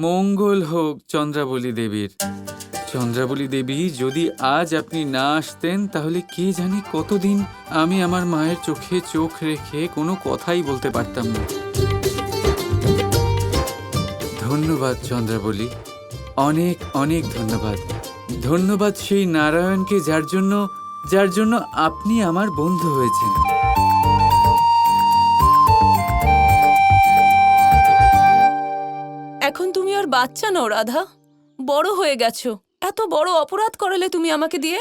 মঙ্গল হোক চন্দ্রাবলী দেবীর। চন্দ্রাবলী দেবী, যদি আজ আপনি না আসতেন তাহলে কে জানে কতদিন আমি আমার মায়ের চোখে চোখ রেখে কোনো কথাই বলতে পারতাম না। ধন্যবাদ চন্দ্রাবলী, অনেক অনেক ধন্যবাদ। ধন্যবাদ সেই নারায়ণকে যার জন্য আপনি আমার বন্ধু হয়েছেন। এখন তুমি আর বাচ্চা নও রাধা, বড় হয়ে গেছো। এত বড় অপরাধ করালে তুমি আমাকে দিয়ে।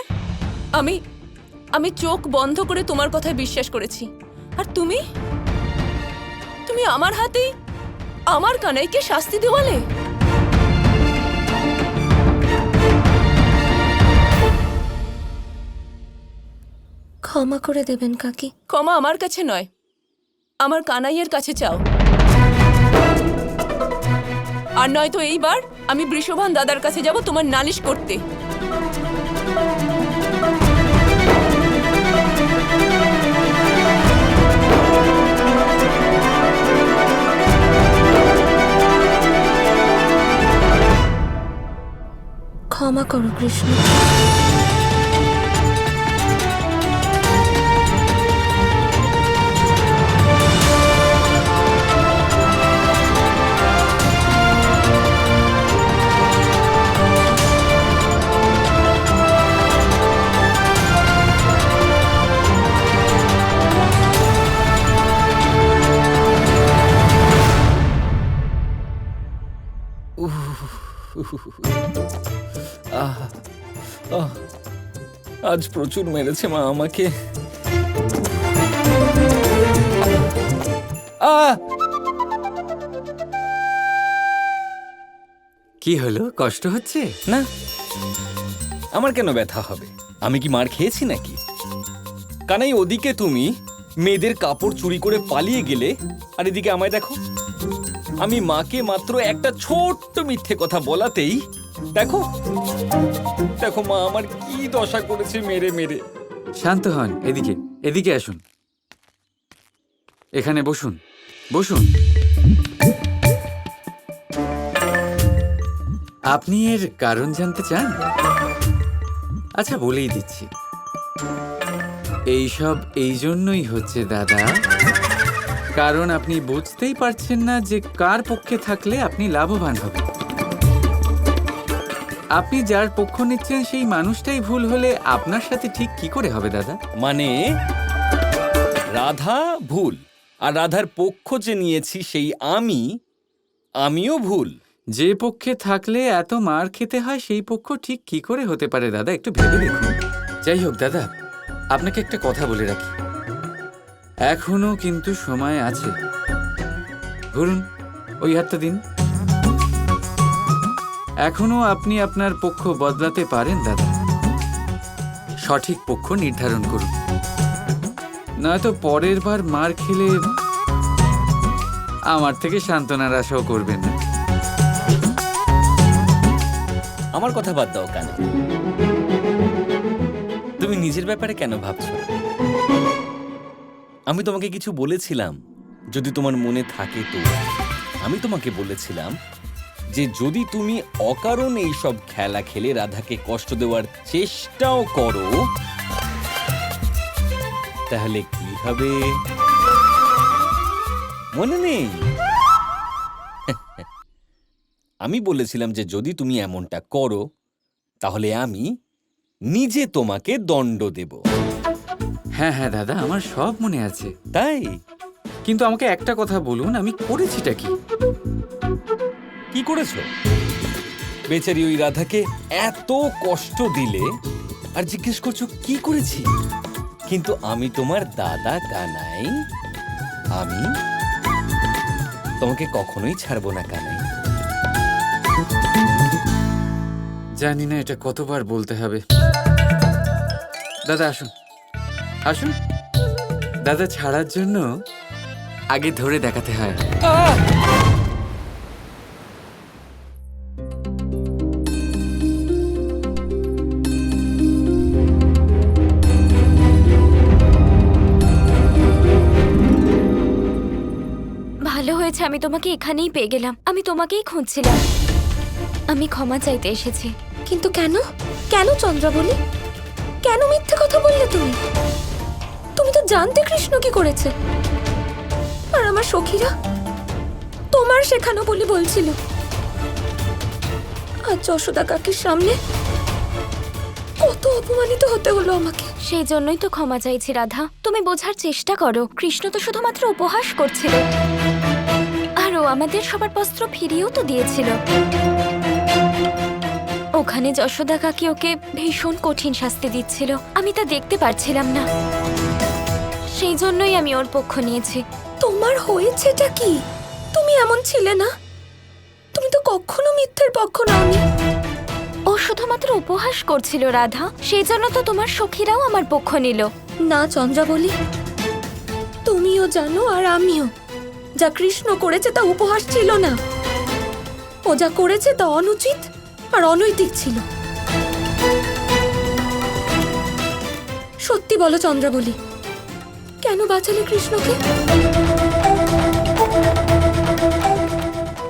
আমি চোখ বন্ধ করে তোমার কথায় বিশ্বাস করেছি, আর তুমি আমার হাতেই আমার কানাইকে শাস্তি দেওয়ালে। ক্ষমা করে দেবেন কাকি। ক্ষমা আমার কাছে নয়, আমার কানাইয়ের কাছে চাও। আর নয়তো এইবার আমি বৃষভান দাদার কাছে যাব তোমার নালিশ করতে। ক্ষমা করো কৃষ্ণ। আজ প্রচুর মেরেছে মা আমাকে। কি হলো, কষ্ট হচ্ছে? না, আমার কেন ব্যথা হবে? আমি কি মার খেয়েছি নাকি? কানাই, ওদিকে তুমি মেয়েদের কাপড় চুরি করে পালিয়ে গেলে, আর এদিকে আমায় দেখো। আমি মাকে মাত্র একটা ছোট্ট মিথ্যে কথা বলাতেই দেখো দেখো মা আমার কি দশা করেছে মেরে মেরে। শান্ত হন, এদিকে আসুন, এখানে বসুন বসুন। আপনি এর কারণ জানতে চান? আচ্ছা, বলেই দিচ্ছি। এইসব এই জন্যই হচ্ছে দাদা, কারণ আপনি বুঝতেই পারছেন না যে কার পক্ষে থাকলে আপনি লাভবান হবেন। আপনি যার পক্ষ নিচ্ছেন সেই মানুষটাই ভুল হলে আপনার সাথে ঠিক কি করে হবে দাদা? মানে রাধা ভুল, আর রাধার পক্ষ যে নিয়েছি সেই আমিও ভুল। যে পক্ষে থাকলে এত মার খেতে হয় সেই পক্ষ ঠিক কি করে হতে পারে দাদা? একটু ভেবে দেখুন। যাই হোক দাদা, আপনাকে একটা কথা বলে রাখি, এখনো কিন্তু সময় আছে। ধরুন, ওই হাতটা দিন। এখনো আপনি আপনার পক্ষ বদলাতে পারেন দাদা। সঠিক পক্ষ নির্ধারণ করুন, নয়তো পরের বার মার খেলে আমার থেকে সান্ত্বনার আশাও করবেন না। আমার কথা বাদ দাও কেন? তুমি নিজের ব্যাপারে কেন ভাবছো? আমি তোমাকে কিছু বলেছিলাম, যদি তোমার মনে থাকে তো। আমি তোমাকে বলেছিলাম যে যদি তুমি অকারণ এইসব খেলা খেলে রাধাকে কষ্ট দেওয়ার চেষ্টাও করো তাহলে কি হবে মনে নেই? আমি বলেছিলাম যে যদি তুমি এমনটা করো তাহলে আমি নিজে তোমাকে দণ্ড দেব। হ্যাঁ হ্যাঁ দাদা, আমার সব মনে আছে। তাই? কিন্তু আমাকে একটা কথা বলুন, আমি করেছিটা কি? কি করেছো? বেচারি ওই রাধাকে এত কষ্ট দিলে আর জিজ্ঞেস করছো কি করেছি? কিন্তু আমি তোমার দাদা কানাই, আমি তোমাকে কখনোই ছাড়বো না কানাই। জানি না এটা কতবার বলতে হবে। দাদা আসুন আসুন। দাদা ছাড়ার জন্য আগে ধরে দেখাতে হয়। ভালো হয়েছে আমি তোমাকে এখানেই পেয়ে গেলাম। আমি তোমাকেই খুঁজছিলাম। আমি ক্ষমা চাইতে এসেছি। কিন্তু কেন? কেন চন্দ্রাবলী? কেন মিথ্যে কথা বললে তুমি? তুমি তো জানতে কৃষ্ণ কি করেছে। আর আমার সখীরা তোমার শেখানো বলে বলছিল। আর যশোদা কাকির সামনে কত অপমানিত হতে হলো আমাকে। সেই জন্যই তো ক্ষমা চাইছি রাধা। তুমি বোঝার চেষ্টা করো, কৃষ্ণ তো শুধুমাত্র উপহাস করছিল। আর ও আমাদের সবার বস্ত্র ফিরিয়েও তো দিয়েছিল। ওখানে যশোদা কাকি ওকে ভীষণ কঠিন শাস্তি দিচ্ছিল, আমি তা দেখতে পারছিলাম না। সেই জন্যই আমি ওর পক্ষ নিয়েছি। তোমার হয়েছেটা কি? তুমি এমন ছিলে না। তুমি তো কখনো মিথ্যের পক্ষ নাওনি। ও শুধুমাত্র উপহাস করছিল রাধা, সেই জন্য তো তোমার সখীরাও আমার পক্ষ নিল। না চন্দ্রাবলী, তুমিও জানো আর আমিও, যা কৃষ্ণ করেছে তা উপহাস ছিল না। ও যা করেছে তা অনুচিত আর অনৈতিক ছিল। সত্যি বলো চন্দ্রাবলী, কেন বাঁচালে কৃষ্ণকে?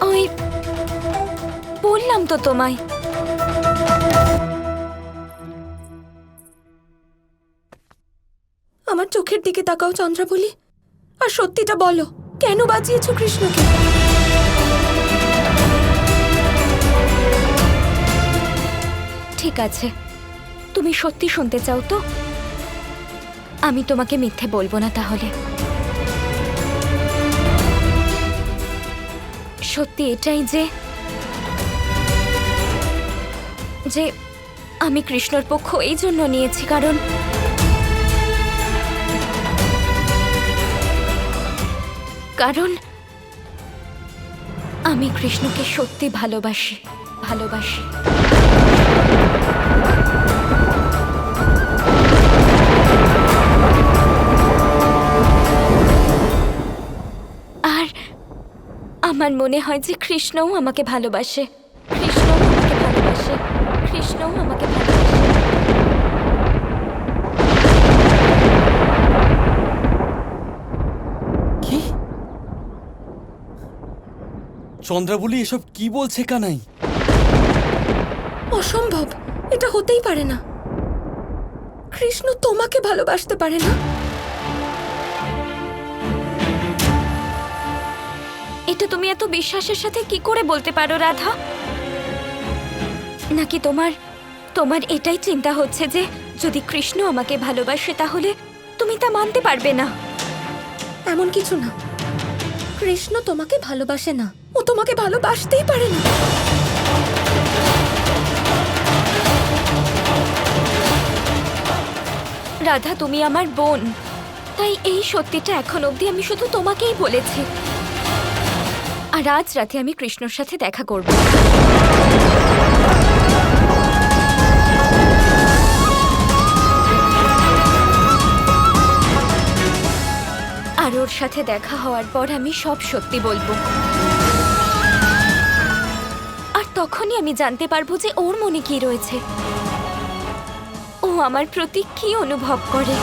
ওই বললাম তো তোমায়। আমার চোখের দিকে তাকাও চন্দ্রাবলী, আর সত্যিটা বলো, কেন বাঁচিয়েছো কৃষ্ণকে? ঠিক আছে, তুমি সত্যি শুনতে চাও তো? আমি তোমাকে মিথ্যে বলবো না তাহলে। সত্যি এটাই যে আমি কৃষ্ণর পক্ষ এই জন্য নিয়েছি কারণ আমি কৃষ্ণকে সত্যি ভালোবাসি। আর আমার মনে হয় যে কৃষ্ণও আমাকে ভালোবাসে। কি? চন্দ্রাবলী এসব কি বলছে কানাই? অসম্ভব, এটা হতেই পারে না। কৃষ্ণ তোমাকে ভালোবাসতে পারে না। এটা তুমি এত বিশ্বাসের সাথে কি করে বলতে পারো রাধা? নাকি তোমার এটাই চিন্তা হচ্ছে যে যদি কৃষ্ণ আমাকে ভালোবাসে তাহলে তুমি তা মানতে পারবে না? এমন কিছু না। কৃষ্ণ তোমাকে ভালোবাসে না, ও তোমাকে ভালোবাসতেই পারে না। রাধা, তুমি আমার বোন, তাই এই সত্যিটা এখন অবধি আমি শুধু তোমাকেই বলেছি। আর আজ রাতে আমি কৃষ্ণর সাথে দেখা করব। আর ওর সাথে দেখা হওয়ার পর আমি সব সত্যি বলবো। আর তখনই আমি জানতে পারবো যে ওর মনে কি রয়েছে, ও আমার প্রতি কি অনুভব করে।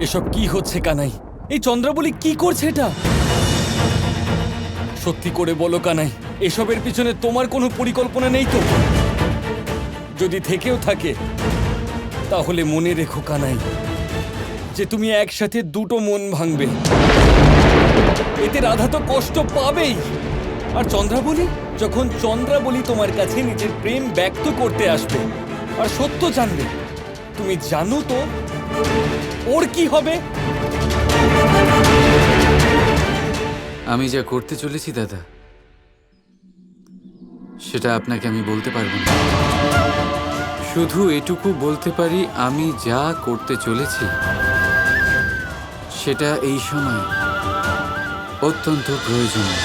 এসব কি হচ্ছে কানাই? এই চন্দ্রাবলী কি করছে এটা? সত্যি করে বলো কানাই, এসবের পিছনে তোমার কোনো পরিকল্পনা নেই তো? যদি থেকেও থাকে তাহলে মনে রেখো কানাই যে তুমি একসাথে দুটো মন ভাঙবে। এতে রাধা তো কষ্ট পাবেই। আর যখন চন্দ্রাবলী তোমার কাছে নিজের প্রেম ব্যক্ত করতে আসবে আর সত্য জানবে, তুমি জানো তো ওর কি হবে? আমি যা করতে চলেছি দাদা, সেটা আপনাকে আমি বলতে পারবো না। শুধু এটুকু বলতে পারি, আমি যা করতে চলেছি সেটা এই সময় অত্যন্ত প্রয়োজনীয়।